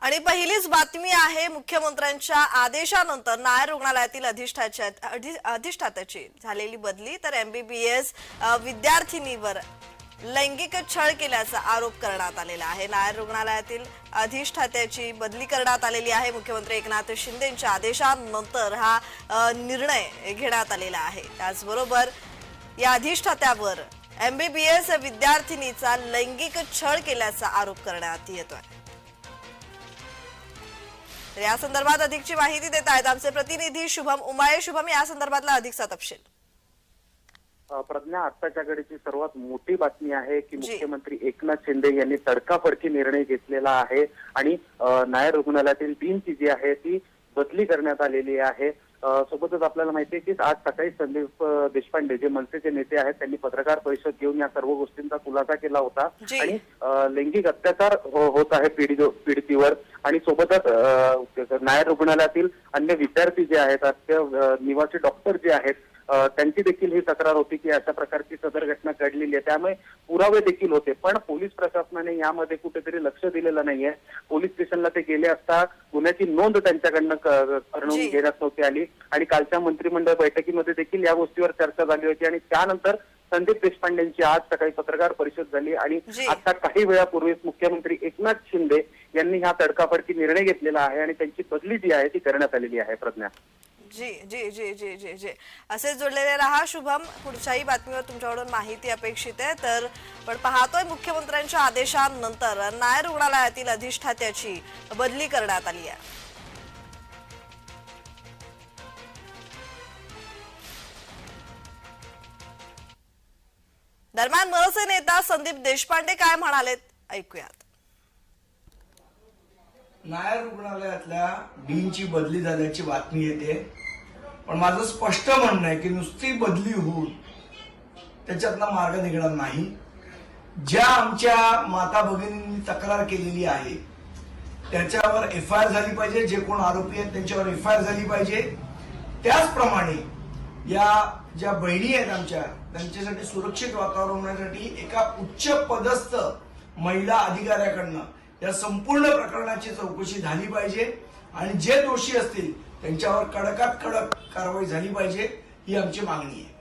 आणि पहिलीच बातमी आहे मुख्यमंत्र्यांच्या आदेशानंतर नायर रुग्णालयातील अधिष्ठात्याची झालेली बदली। तर एमबीबीएस विद्यार्थिनीवर लैंगिक छळ केल्याचा आरोप करण्यात आलेला आहे। नायर रुग्णालयातील अधिष्ठात्याची बदली करण्यात आलेली आहे। मुख्यमंत्री एकनाथ शिंदेंच्या आदेशानंतर हा निर्णय घेण्यात आलेला आहे। त्याचबरोबर या अधिष्ठात्यावर एमबीबीएस विद्यार्थिनीचा लैंगिक छळ केल्याचा आरोप करण्यात येतोय। या संदर्भात अधिकची माहिती देत आहेत आमचे प्रतिनिधी शुभम उमाये। शुभम, या संदर्भातला अधिकचा तपशील। प्रज्ञा, आत्ताच्या घडीची सर्वात मोठी बातमी आहे की मुख्यमंत्री एकनाथ शिंदे यांनी तडकाफडकी निर्णय घेतलेला आहे आणि नायर रुग्णालयातील डीनची जी आहे ती बदली करण्यात आलेली आहे। सोबतच आपल्याला माहिती आहे की आज सकाळी संदीप देशपांडे जे मनसेचे नेते आहेत त्यांनी पत्रकार परिषद घेऊन या सर्व गोष्टींचा खुलासा केला होता आणि लैंगिक अत्याचार होत आहे पीडितीवर आणि सोबतच नायर रुग्णालयातील अन्य विद्यार्थी जे आहेत निवासी डॉक्टर जे आहेत त्यांची देखील ही तक्रार होती की अशा प्रकारची सदर घटना घडलेली आहे। त्यामुळे पुरावे देखील होते, पण पोलीस प्रशासनाने यामध्ये कुठेतरी लक्ष दिलेलं नाहीये। पोलीस स्टेशनला ते गेले असता गुन्ह्याची नोंद त्यांच्याकडनं करून घेण्यात नव्हती आली आणि कालच्या मंत्रिमंडळ बैठकीमध्ये देखील या गोष्टीवर चर्चा झाली होती आणि त्यानंतर संदीप देशपांडेंची आज सकाळी पत्रकार परिषद झाली आणि आता काही वेळापूर्वीच मुख्यमंत्री एकनाथ शिंदे यांनी हा तडकाफडकी निर्णय घेतलेला आहे आणि त्यांची बदली जी आहे ती करण्यात आलेली आहे। प्रज्ञा, जी जी जी जी जी जी असे जोडलेले रहा शुभम, पुढच्याही बातमीवर तुमच्याकडून माहिती अपेक्षित आहे। तर पण पाहतोय मुख्यमंत्र्यांच्या आदेशानंतर नायर रुग्णालयातील अधिष्ठात्याची बदली करण्यात आली आहे। दरम्यान मनसे नेता संदीप देशपांडे काय म्हणालेत ऐकूयात। नायर रुग्णालयातल्या डीनची बदली झाल्याची बातमी येते, पण माझं स्पष्ट म्हणणं आहे की नुसती बदली होऊन त्याच्यातनं मार्ग निघणार नाही। ज्या आमच्या माता भगिनींनी तक्रार केलेली आहे त्याच्यावर एफआयआर झाली पाहिजे, जे कोण आरोपी आहेत त्यांच्यावर एफआयआर झाली पाहिजे। त्याचप्रमाणे या ज्या बहिणी आहेत आमच्या त्यांच्यासाठी सुरक्षित वातावरण होण्यासाठी एका उच्च पदस्थ महिला अधिकाऱ्याकडनं या संपूर्ण प्रकरणाची चौकशी झाली पाहिजे आणि जे दोषी असतील त्यांच्यावर कडकात कडक कारवाई झाली पाहिजे, ही आमची मागणी आहे।